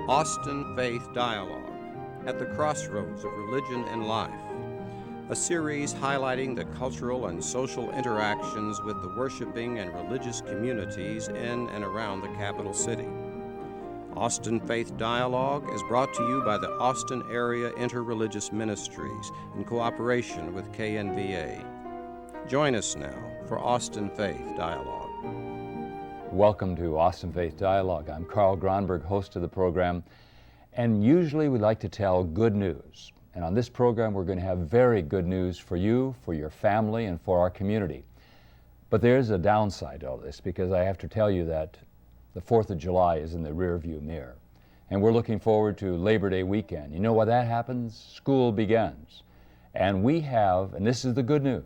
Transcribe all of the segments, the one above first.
Austin Faith Dialogue, at the crossroads of religion and life, a series highlighting the cultural and social interactions with the worshiping and religious communities in and around the capital city. Austin Faith Dialogue is brought to you by the Austin Area Interreligious Ministries in cooperation with KNVA. Join us now for Austin Faith Dialogue. Welcome to Austin Faith Dialogue. I'm Carl Gronberg, host of the program, and usually we like to tell good news. And on this program we're going to have very good news for you, for your family, and for our community. But there's a downside to all this, because I have to tell you that the 4th of July is in the rearview mirror. And we're looking forward to Labor Day weekend. You know when that happens? School begins. And we have, and this is the good news,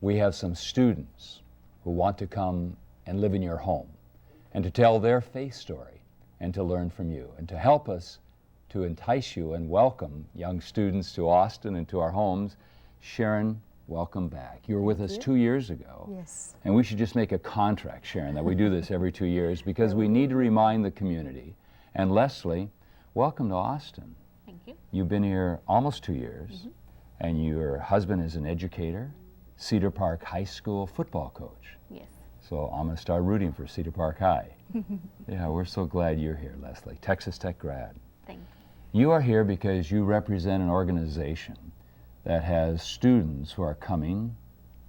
we have some students who want to come and live in your home and to tell their faith story and to learn from you and to help us to entice you and welcome young students to Austin and to our homes. Sharon, welcome back. You were with us 2 years ago. Yes. And we should just make a contract, Sharon, that we do this every 2 years, because we need to remind the community. And Leslie, welcome to Austin. Thank you. You've been here almost 2 years, and your husband is an educator, Cedar Park High School football coach. Yes. So I'm going to start rooting for Cedar Park High. Yeah, we're so glad you're here, Leslie. Texas Tech grad. Thank you. You are here because you represent an organization that has students who are coming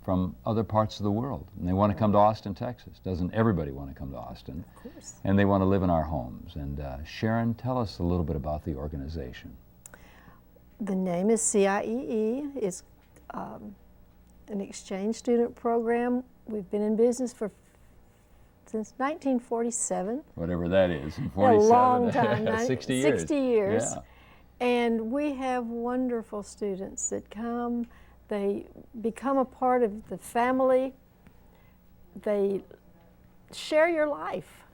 from other parts of the world. And they want to come to Austin, Texas. Doesn't everybody want to come to Austin? Of course. And they want to live in our homes. And Sharon, tell us a little bit about the organization. The name is CIEE. It's an exchange student program. We've been in business since 1947. Whatever that is, in 47. A long time. 60 years. 60 years. Yeah. And we have wonderful students that come. They become a part of the family. They share your life,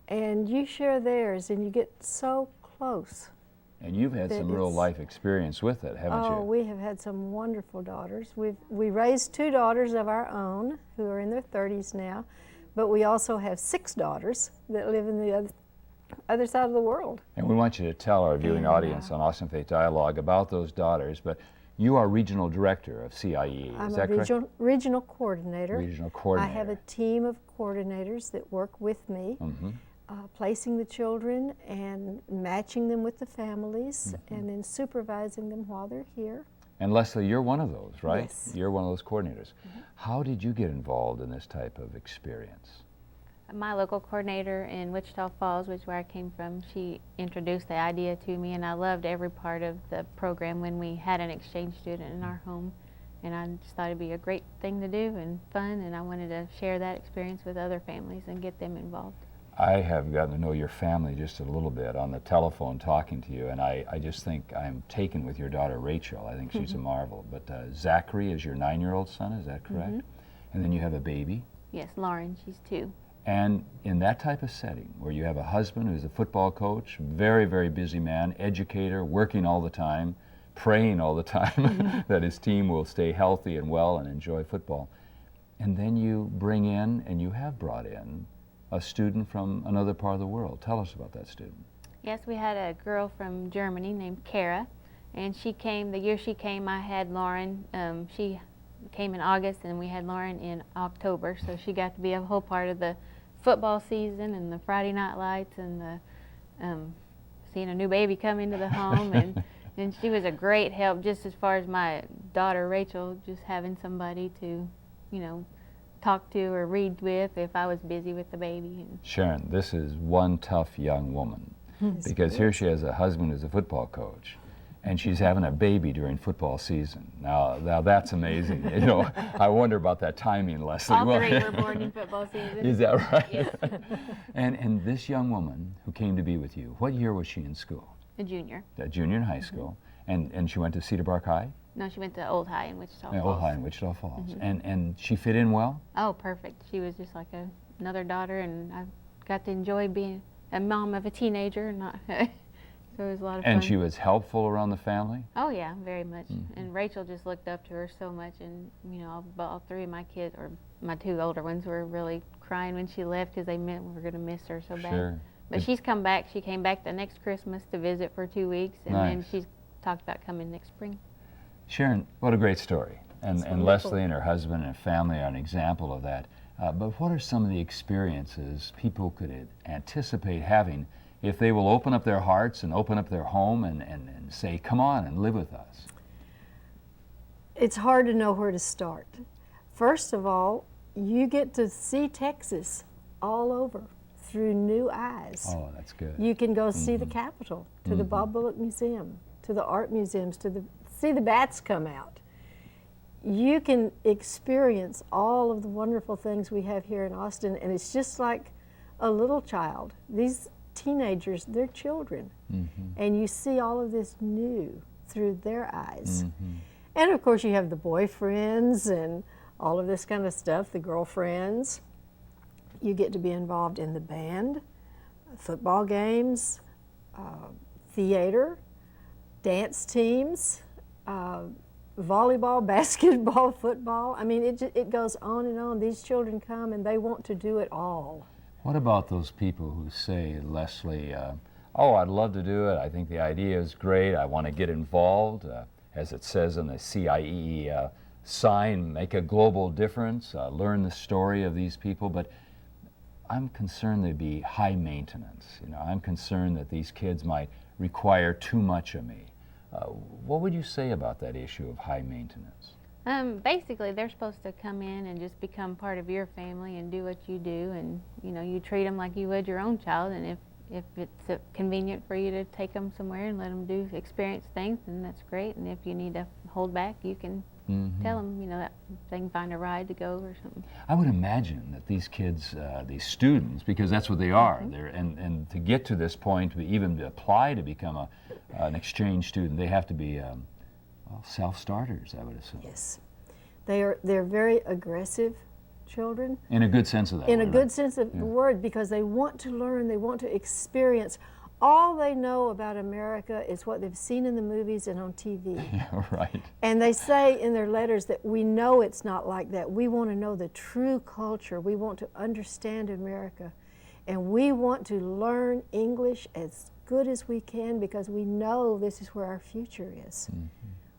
and you share theirs, and you get so close. And you've had some real life experience with it, haven't you? Oh, we have had some wonderful daughters. We raised 2 daughters of our own who are in their 30s now, but we also have 6 daughters that live in the other side of the world. And we want you to tell our viewing audience on Austin Faith Dialogue about those daughters, but you are regional director of CIEE, is that correct? I'm a regional coordinator. Regional coordinator. I have a team of coordinators that work with me, placing the children and matching them with the families, and then supervising them while they're here. And Leslie, you're one of those, right? Yes. You're one of those coordinators. How did you get involved in this type of experience? My local coordinator in Wichita Falls, which is where I came from, she introduced the idea to me, and I loved every part of the program when we had an exchange student in our home. And I just thought it'd be a great thing to do and fun, and I wanted to share that experience with other families and get them involved. I have gotten to know your family just a little bit on the telephone talking to you, and I just think I'm taken with your daughter Rachel. I think she's a marvel. But Zachary is your 9-year-old son, is that correct? And then you have a baby? Yes, Lauren, she's 2. And in that type of setting, where you have a husband who's a football coach, very, very busy man, educator, working all the time, praying all the time that his team will stay healthy and well and enjoy football, and then you bring in, and you have brought in, a student from another part of the world. Tell us about that student. Yes, we had a girl from Germany named Kara, and she came, the year she came, I had Lauren. She came in August, and we had Lauren in October, so she got to be a whole part of the football season and the Friday night lights and the seeing a new baby come into the home. And she was a great help, just as far as my daughter Rachel, just having somebody to, you know, talk to or read with if I was busy with the baby. Sharon, this is one tough young woman, because here she has a husband who's a football coach, and she's having a baby during football season. Now that's amazing. You know, I wonder about that timing, Leslie. All 3 were born in football season. Is that right? Yes. And this young woman who came to be with you, what year was she in school? A junior. A junior in high school. And she went to Cedar Park High? No, she went to Old High in Wichita Falls. Old High in Wichita Falls. And she fit in well? Oh, perfect. She was just like another daughter, and I got to enjoy being a mom of a teenager. And not so it was a lot of fun. And she was helpful around the family? Oh yeah, very much. And Rachel just looked up to her so much, and you know, all 3 of my kids, or my 2 older ones, were really crying when she left because they meant we were going to miss her so bad. Sure. But she's come back. She came back the next Christmas to visit for 2 weeks, and then Nice. she's talked about coming next spring. Sharon, what a great story. And wonderful. Leslie and her husband and family are an example of that. But what are some of the experiences people could anticipate having if they will open up their hearts and open up their home and say, come on and live with us? It's hard to know where to start. First of all, you get to see Texas all over through new eyes. Oh, that's good. You can go see the Capitol, to the Bob Bullock Museum, to the art museums, see the bats come out. You can experience all of the wonderful things we have here in Austin, and it's just like a little child. These teenagers, they're children, and you see all of this new through their eyes. And of course you have the boyfriends and all of this kind of stuff, the girlfriends. You get to be involved in the band, football games, theater, dance teams, volleyball, basketball, football. I mean, it goes on and on. These children come and they want to do it all. What about those people who say, Leslie, oh, I'd love to do it. I think the idea is great. I want to get involved. As it says in the CIEE sign, make a global difference, learn the story of these people. But I'm concerned they'd be high maintenance. You know, I'm concerned that these kids might require too much of me. What would you say about that issue of high maintenance? Basically, they're supposed to come in and just become part of your family and do what you do, and you know, you treat them like you would your own child. And if it's convenient for you to take them somewhere and let them experience things, then that's great. And if you need to hold back, you can tell them, you know, that they can find a ride to go or something. I would imagine that these kids, these students, because that's what they are, and to get to this point, even to apply to become an exchange student, they have to be well, self-starters, I would assume. Yes. They're very aggressive children. In a good sense of that In a word, good right? sense of the word, because they want to learn, they want to experience. All they know about America is what they've seen in the movies and on TV. Yeah, right. And they say in their letters that we know it's not like that. We want to know the true culture. We want to understand America. And we want to learn English as good as we can because we know this is where our future is.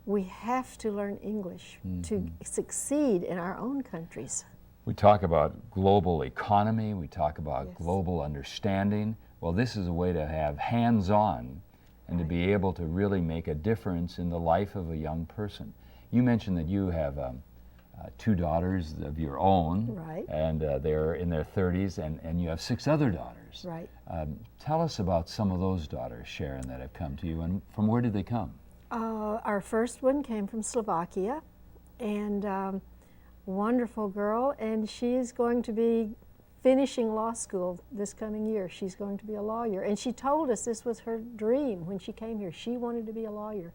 We have to learn English to succeed in our own countries. We talk about global economy, we talk about Yes. global understanding. Well, this is a way to have hands-on and to be able to really make a difference in the life of a young person. You mentioned that you have 2 daughters of your own, Right. and they're in their 30s, and you have 6 other daughters. Right. Tell us about some of those daughters, Sharon, that have come to you, and from where did they come? Our first one came from Slovakia, and wonderful girl, and she's going to be finishing law school this coming year. She's going to be a lawyer, and she told us this was her dream when she came here. She wanted to be a lawyer,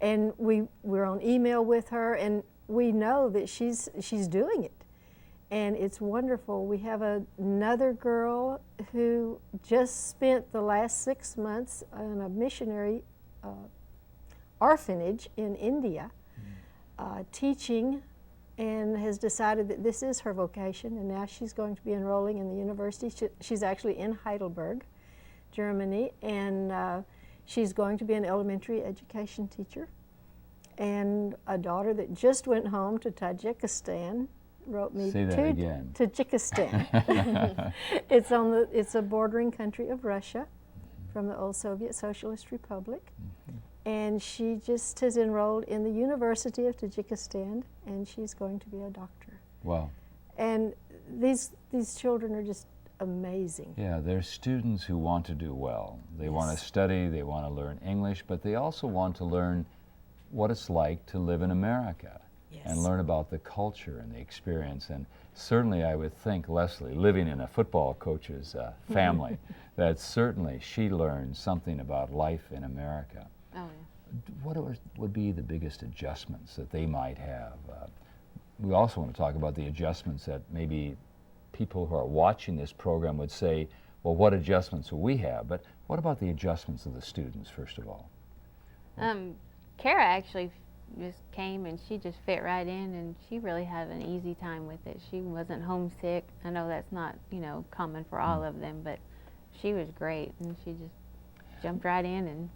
and we're on email with her, and we know that she's doing it, and it's wonderful. We have another girl who just spent the last 6 months in a missionary orphanage in India, teaching, and has decided that this is her vocation, and now she's going to be enrolling in the university. She's actually in Heidelberg, Germany, and she's going to be an elementary education teacher. And a daughter that just went home to Tajikistan wrote me Say that again. Tajikistan. It's a bordering country of Russia, from the old Soviet Socialist Republic. And she just has enrolled in the University of Tajikistan, and she's going to be a doctor. Wow. And these children are just amazing. Yeah, they're students who want to do well. They want to Yes. study, they want to learn English, but they also want to learn what it's like to live in America and Yes. learn about the culture and the experience. And certainly I would think, Leslie, living in a football coach's family, that certainly she learned something about life in America. Oh, yeah. What would be the biggest adjustments that they might have? We also want to talk about the adjustments that maybe people who are watching this program would say, well, what adjustments will we have? But what about the adjustments of the students, first of all? Kara actually just came and she just fit right in, and she really had an easy time with it. She wasn't homesick. I know that's not, you know, common for all of them, but she was great, and she just jumped right in. And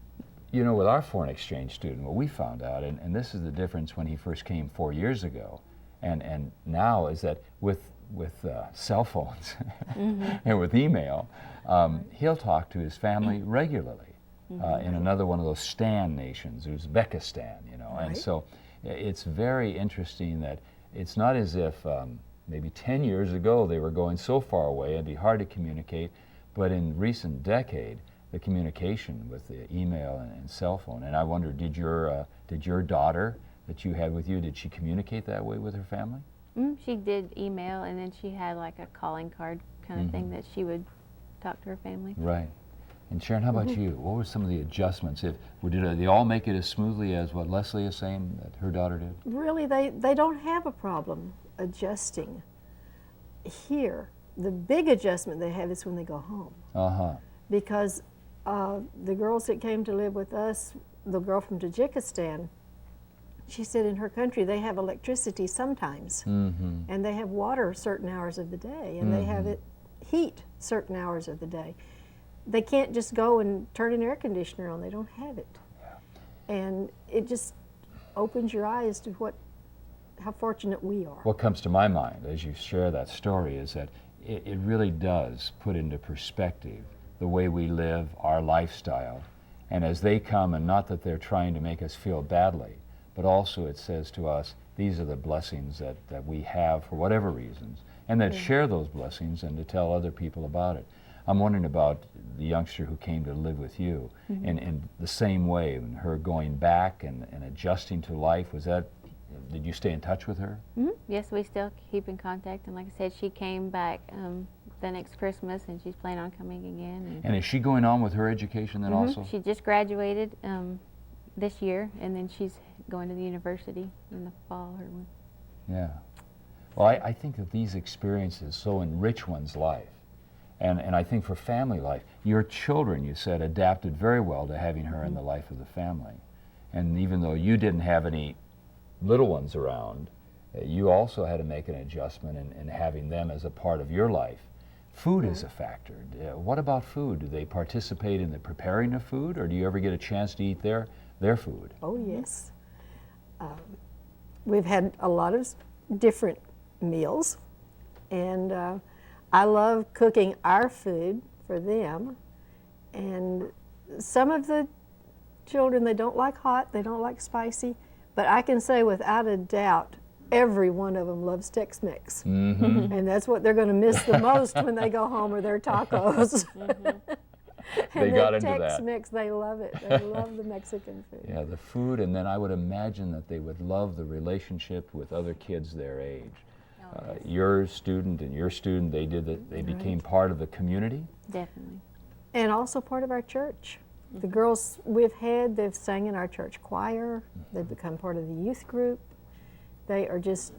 You know, with our foreign exchange student, what we found out, and this is the difference when he first came 4 years ago, and now, is that with cell phones and with email, he'll talk to his family regularly in another one of those STAN nations, Uzbekistan, you know. And so it's very interesting that it's not as if maybe 10 years ago they were going so far away it'd be hard to communicate, but in recent decade, the communication with the email and cell phone. And I wonder, did your daughter that you had with you, did she communicate that way with her family? She did email, and then she had like a calling card kind of thing that she would talk to her family. Right. And Sharon, how about you? What were some of the adjustments? Did they all make it as smoothly as what Leslie is saying that her daughter did? Really, they don't have a problem adjusting here. The big adjustment they have is when they go home. Uh-huh. Because the girls that came to live with us, the girl from Tajikistan, she said in her country they have electricity sometimes, and they have water certain hours of the day, and they have heat certain hours of the day. They can't just go and turn an air conditioner on. They don't have it. And it just opens your eyes to how fortunate we are. What comes to my mind as you share that story is that it really does put into perspective the way we live, our lifestyle. And as they come, and not that they're trying to make us feel badly, but also it says to us, these are the blessings that we have for whatever reasons, and that share those blessings and to tell other people about it. I'm wondering about the youngster who came to live with you, and in the same way, and her going back and adjusting to life, did you stay in touch with her? Yes, we still keep in contact, and like I said, she came back the next Christmas, and she's planning on coming again. And is she going on with her education then also? She just graduated this year, and then she's going to the university in the fall. Yeah. Well, I think that these experiences so enrich one's life. And I think for family life, your children, you said, adapted very well to having her in the life of the family. And even though you didn't have any little ones around, you also had to make an adjustment in having them as a part of your life. Food is a factor. What about food? Do they participate in the preparing of food, or do you ever get a chance to eat their food? Oh, yes. We've had a lot of different meals, and I love cooking our food for them. And some of the children, they don't like hot, they don't like spicy, but I can say without a doubt, every one of them loves Tex-Mex. And that's what they're going to miss the most when they go home, are their tacos. They got into that. Tex-Mex, they love it. They love the Mexican food. Yeah, the food, and then I would imagine that they would love the relationship with other kids their age. Your student and your student, they became part of the community? Definitely. And also part of our church. The girls they've sang in our church choir. They've become part of the youth group. They are just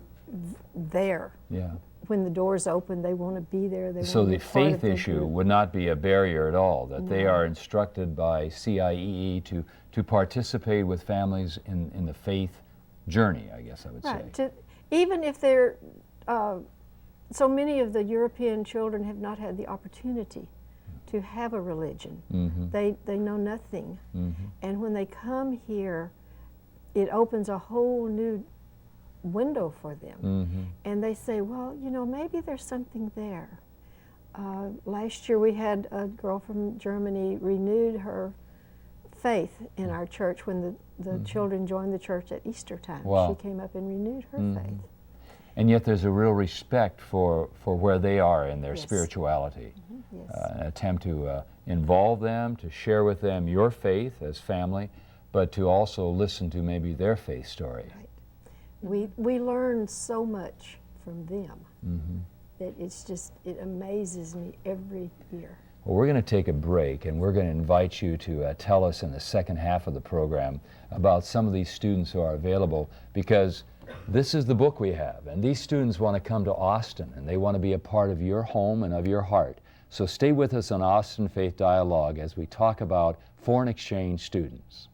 there. Yeah. When the doors open, they want to be there. They So want to the be part of faith the issue group. would not be a barrier at all, that they are instructed by CIEE to participate with families in the faith journey, I guess I would Right. say. Even if they're, so many of the European children have not had the opportunity to have a religion. They know nothing. And when they come here, it opens a whole new window for them. And they say, well, you know, maybe there's something there. Last year we had a girl from Germany renewed her faith in our church when the children joined the church at Easter time. Wow. She came up and renewed her faith. And yet there's a real respect for where they are in their Yes. spirituality. Yes. An attempt to involve them, to share with them your faith as family, but to also listen to maybe their faith story. We learn so much from them that it amazes me every year. Well, we're going to take a break, and we're going to invite you to tell us in the second half of the program about some of these students who are available, because this is the book we have, and these students want to come to Austin, and they want to be a part of your home and of your heart. So stay with us on Austin Faith Dialogue as we talk about foreign exchange students.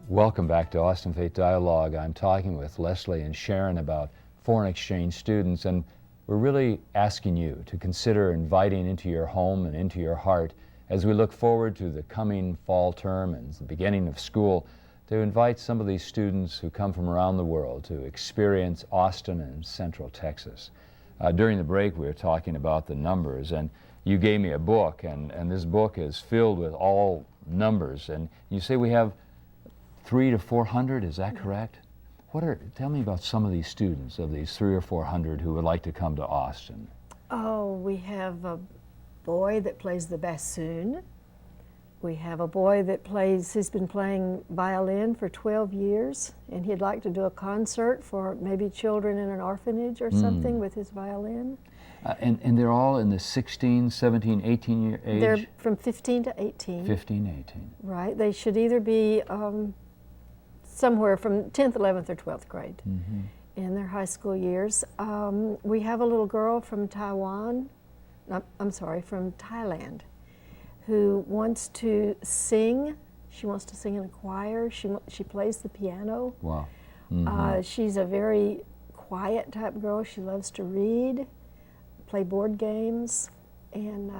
Welcome back to Austin Faith Dialogue. I'm talking with Leslie and Sharon about foreign exchange students, and we're really asking you to consider inviting into your home and into your heart, as we look forward to the coming fall term and the beginning of school, to invite some of these students who come from around the world to experience Austin and Central Texas. During the break, we were talking about the numbers, and you gave me a book, and this book is filled with all numbers, and you say we have 300 to 400, is that correct? Tell me about some of these students, of these 300 or 400 who would like to come to Austin. Oh, we have a boy that plays the bassoon. We have a boy that he's been playing violin for 12 years, and he'd like to do a concert for maybe children in an orphanage or something with his violin. And they're all in the 16, 17, 18 year age? They're from 15 to 18. 15, 18. Right. They should either be somewhere from 10th, 11th, or 12th grade in their high school years. We have a little girl from from Thailand, who wants to sing. She wants to sing in a choir. She plays the piano. Wow. She's a very quiet type girl. She loves to read, play board games, and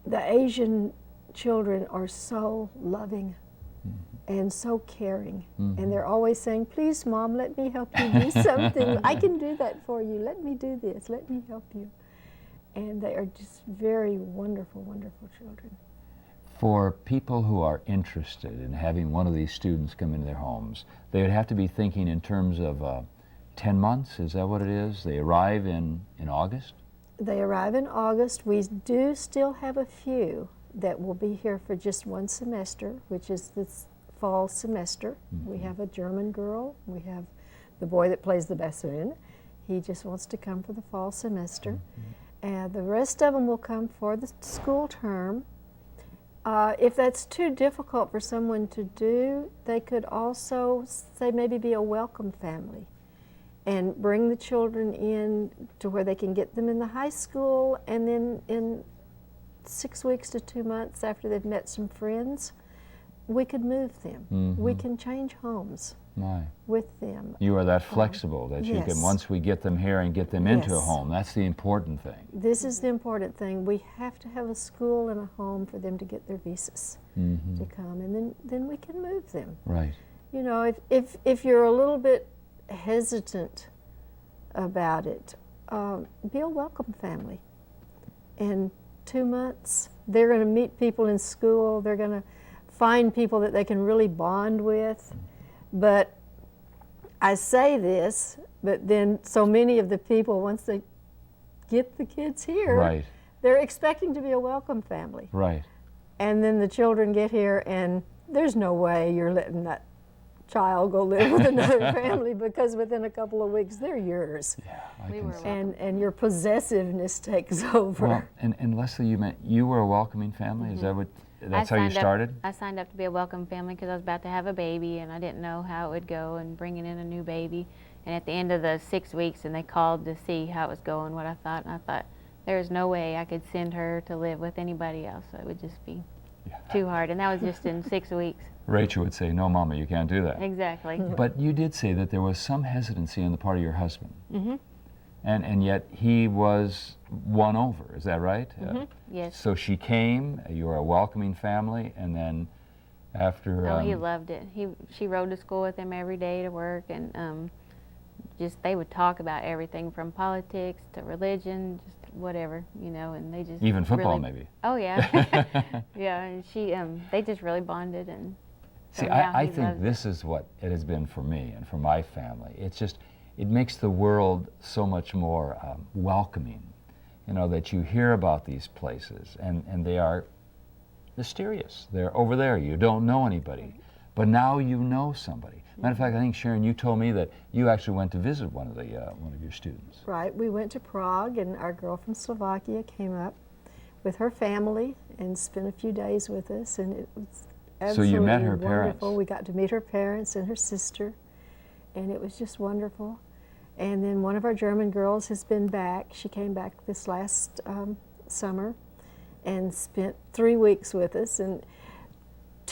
the Asian children are so loving and so caring, and they're always saying, "Please, Mom, let me help you do something. I can do that for you. Let me do this. Let me help you." And they are just very wonderful, wonderful children. For people who are interested in having one of these students come into their homes, they would have to be thinking in terms of 10 months, is that what it is? They arrive in August? They arrive in August. We do still have a few that will be here for just one semester, which is this fall semester. We have a German girl. We have the boy that plays the bassoon. He just wants to come for the fall semester. And the rest of them will come for the school term. If that's too difficult for someone to do, they could also say maybe be a welcome family and bring the children in to where they can get them in the high school, and then in 6 weeks to 2 months after they've met some friends, we could move them. We can change homes with them. You are that flexible that you can, once we get them here and get them into a home, that's the important thing. This is the important thing. We have to have a school and a home for them to get their visas to come, and then we can move them. Right. You know, if you're a little bit hesitant about it, be a welcome family. In 2 months, they're going to meet people in school. They're going to find people that they can really bond with. But I say this, but then so many of the people, once they get the kids here, they're expecting to be a welcome family. Right. And then the children get here, and there's no way you're letting that child go live with another family, because within a couple of weeks they're yours. And your possessiveness takes over. Well, and Leslie, you were a welcoming family. Is that that's how you started? I signed up to be a welcome family because I was about to have a baby, and I didn't know how it would go, and bringing in a new baby. And at the end of the 6 weeks, and they called to see how it was going, what I thought, and I thought there's no way I could send her to live with anybody else. It would just be too hard, and that was just in 6 weeks. Rachel would say, "No, Mama, you can't do that." Exactly. But you did say that there was some hesitancy on the part of your husband. And yet he was won over, is that right? Yes. So she came, you were a welcoming family, and then after... Oh, he loved it. She rode to school with him every day to work, and just they would talk about everything from politics to religion, just whatever, you know, and they just... Even football, really, maybe. Oh, yeah. Yeah, and they just really bonded, and... See, I think this is what it has been for me and for my family. It's just, it makes the world so much more welcoming, you know, that you hear about these places, and they are mysterious. They're over there. You don't know anybody, but now you know somebody. Matter of fact, I think, Sharon, you told me that you actually went to visit one of your students. Right. We went to Prague, and our girl from Slovakia came up with her family and spent a few days with us, and it was absolutely so you met her wonderful. parents. We got to meet her parents and her sister, and it was just wonderful. And then one of our German girls has been back. She came back this last summer and spent 3 weeks with us. And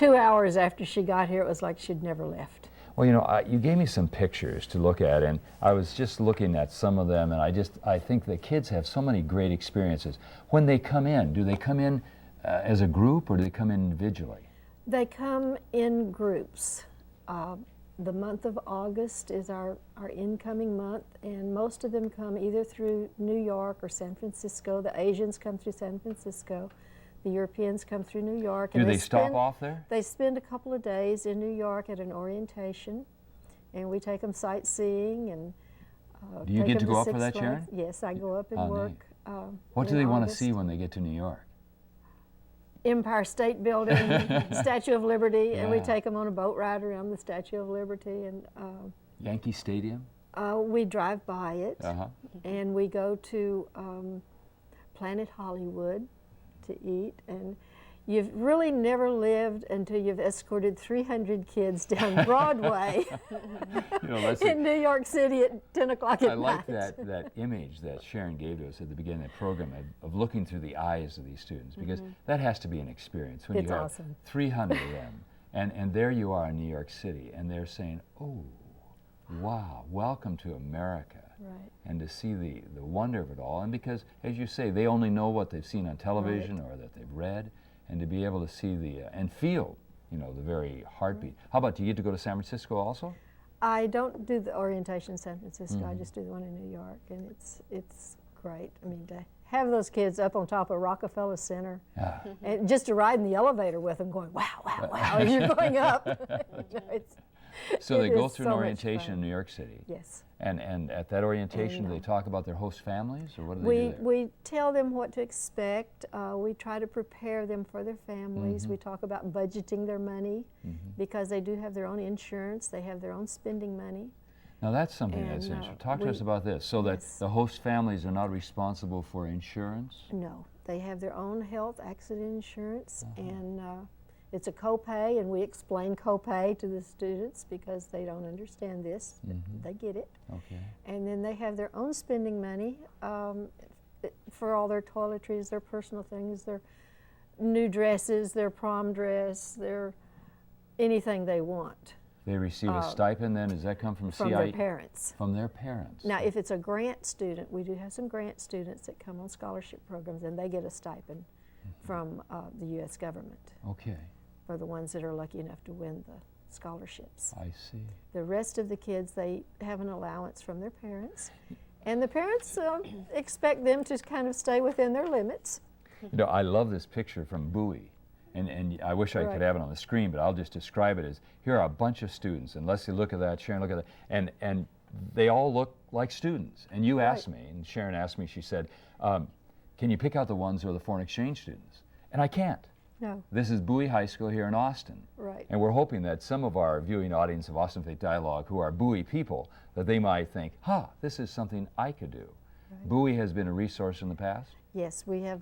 2 hours after she got here, it was like she'd never left. Well, you know, you gave me some pictures to look at, and I was just looking at some of them, and I think the kids have so many great experiences. When they come in, do they come in as a group, or do they come in individually? They come in groups. The month of August is our incoming month, and most of them come either through New York or San Francisco. The Asians come through San Francisco. The Europeans come through New York. Do they stop off there? They spend a couple of days in New York at an orientation, and we take them sightseeing. And do you take get to them go up for Six that, Sharon? Flags. Yes, I go up and Oh, work. What do in they want to August. see when they get to New York? Empire State Building, Statue of Liberty, and we Yeah. take them on a boat ride around the Statue of Liberty, and Yankee Stadium? we drive by it, Uh-huh. and we go to Planet Hollywood to eat. And you've really never lived until you've escorted 300 kids down Broadway You know, that's in New York City at 10 o'clock at I night. like that image that Sharon gave to us at the beginning of the program of looking through the eyes of these students, because that has to be an experience when It's you have awesome. 300 of them, and there you are in New York City, and they're saying, "Oh, wow, welcome to America." Right. And to see the wonder of it all, and because, as you say, they only know what they've seen on television or that they've read, and to be able to see and feel, you know, the very heartbeat. How about, do you get to go to San Francisco also? I don't do the orientation in San Francisco. I just do the one in New York, and it's great. I mean, to have those kids up on top of Rockefeller Center, Yeah. and just to ride in the elevator with them, going wow, wow, wow, as you're going up. You know, So they it go is through so an much orientation fun. in New York City. Yes. And at that orientation, do they talk about their host families, or what do they do there? We tell them what to expect. We try to prepare them for their families. We talk about budgeting their money, because they do have their own insurance. They have their own spending money. Now that's something that's And, interesting. Talk to us about this, so that yes. the host families are not responsible for insurance. No, they have their own health accident insurance, and it's a copay, and we explain copay to the students because they don't understand this. But they get it. Okay. And then they have their own spending money for all their toiletries, their personal things, their new dresses, their prom dress, their anything they want They receive a stipend then? Does that come from from CIE? their parents. From their parents. Now, if it's a grant student, we do have some grant students that come on scholarship programs, and they get a stipend from the U.S. government Okay, for the ones that are lucky enough to win the scholarships. I see. The rest of the kids, they have an allowance from their parents, and the parents expect them to kind of stay within their limits. You know, I love this picture from Bowie, and I wish I Right. could have it on the screen, but I'll just describe it as, here are a bunch of students, and Leslie, look at that, Sharon, look at that, and they all look like students. And you asked me, and Sharon asked me, she said, can you pick out the ones who are the foreign exchange students? And I can't. No, This is Bowie High School here in Austin. right. And we're hoping that some of our viewing audience of Austin Faith Dialogue who are Bowie people, that they might think, this is something I could do. Bowie has been a resource in the past. Yes, we have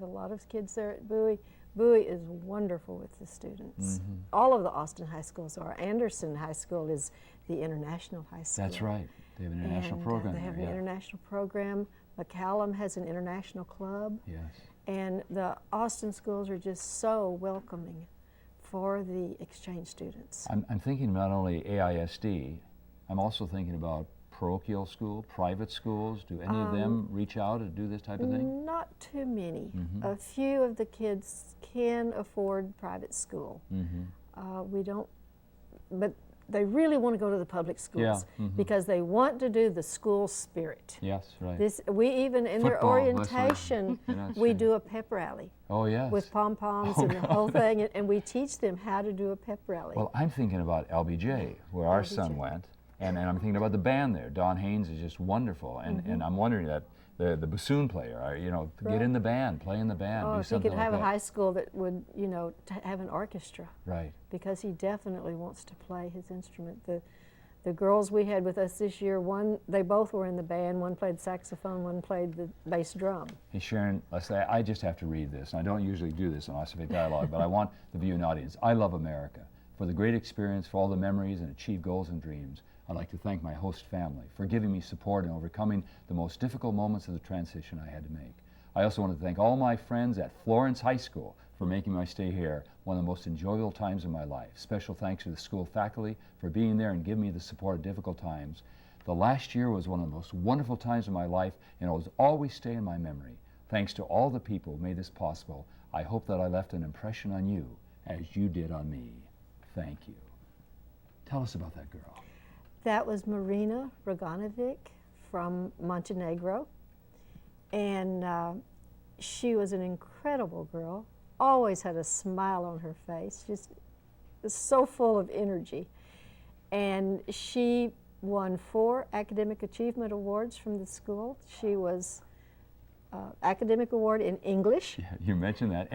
a lot of kids there at Bowie. Bowie is wonderful with the students. All of the Austin high schools are. Anderson High School is the international high school. That's right. They have an international And, program they have there, an international program. McCallum has an international club. Yes. And the Austin schools are just so welcoming for the exchange students. I'm thinking not only AISD, I'm also thinking about parochial school, private schools. Do any of them reach out and do this type of thing? Not too many. A few of the kids can afford private school. We don't, but they really want to go to the public schools because they want to do the school spirit. Yes, right. We even in their Football, Leslie. orientation, Yes, we right. do a pep rally Oh, yes. with pom-poms Oh, and the whole thing, and we teach them how to do a pep rally. Well, I'm thinking about LBJ, where our son LBJ. went, and I'm thinking about the band there. Don Haynes is just wonderful, and I'm wondering that the bassoon player, get in the band, play in the band, Oh, do if he something could like have that. a high school that would, have an orchestra, Right. because he definitely wants to play his instrument. The girls we had with us this year, they both were in the band. One played saxophone, one played the bass drum. Hey, Sharon, Leslie, I just have to read this, and I don't usually do this on Austin Faith Dialogue, but I want the viewing audience. I love America. For the great experience, for all the memories and achieved goals and dreams, I'd like to thank my host family for giving me support in overcoming the most difficult moments of the transition I had to make. I also want to thank all my friends at Florence High School for making my stay here one of the most enjoyable times of my life. Special thanks to the school faculty for being there and giving me the support at difficult times. The last year was one of the most wonderful times of my life, and it will always stay in my memory. Thanks to all the people who made this possible, I hope that I left an impression on you as you did on me. Thank you. Tell us about that girl. That was Marina Roganovic from Montenegro. And she was an incredible girl, always had a smile on her face, just so full of energy. And she won 4 academic achievement awards from the school. She was academic award in English. Yeah, you mentioned that.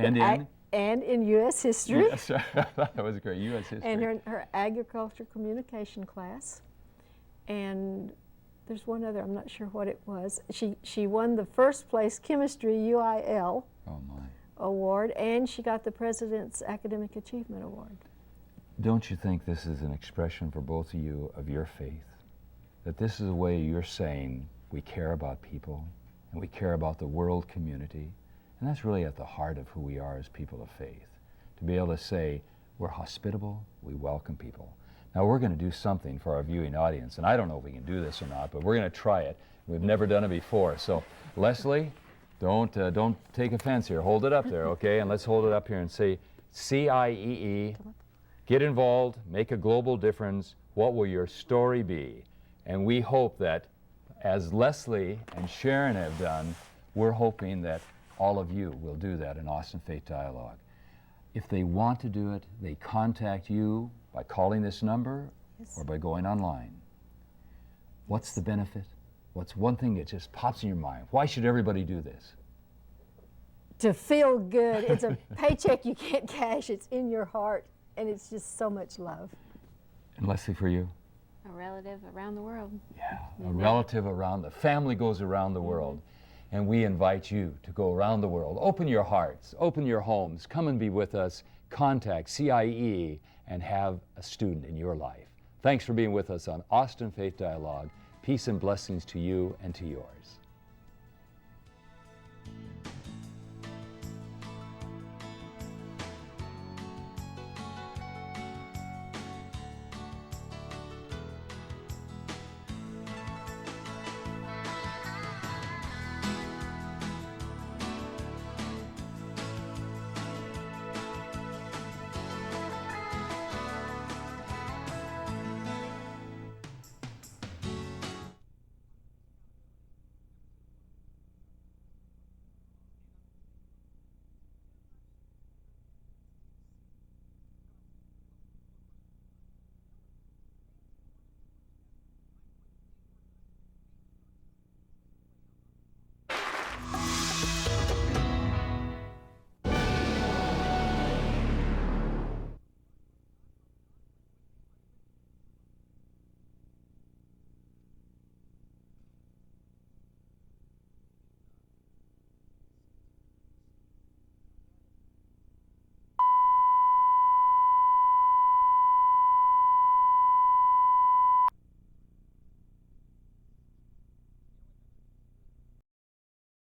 And in U.S. history. Yes, that was great. U.S. history. And her agriculture communication class. And there's one other, I'm not sure what it was. She won the first place chemistry UIL award, and she got the President's Academic Achievement Award. Don't you think this is an expression for both of you of your faith? That this is a way you're saying we care about people and we care about the world community, and that's really at the heart of who we are as people of faith. To be able to say we're hospitable, we welcome people. Now we're going to do something for our viewing audience, and I don't know if we can do this or not, but we're going to try it. We've never done it before. So Leslie, don't take offense here. Hold it up there, okay? And let's hold it up here and say CIEE, get involved, make a global difference. What will your story be? And we hope that, as Leslie and Sharon have done, we're hoping that all of you will do that in Austin Faith Dialogue. If they want to do it, they contact you by calling this number or by going online. What's the benefit? What's one thing that just pops in your mind? Why should everybody do this? To feel good. It's a paycheck you can't cash. It's in your heart, and it's just so much love. And Leslie, for you? A relative around the world. Yeah, a relative around, the family goes around the world. And we invite you to go around the world. Open your hearts, open your homes, come and be with us, contact CIEE, and have a student in your life. Thanks for being with us on Austin Faith Dialogue. Peace and blessings to you and to yours.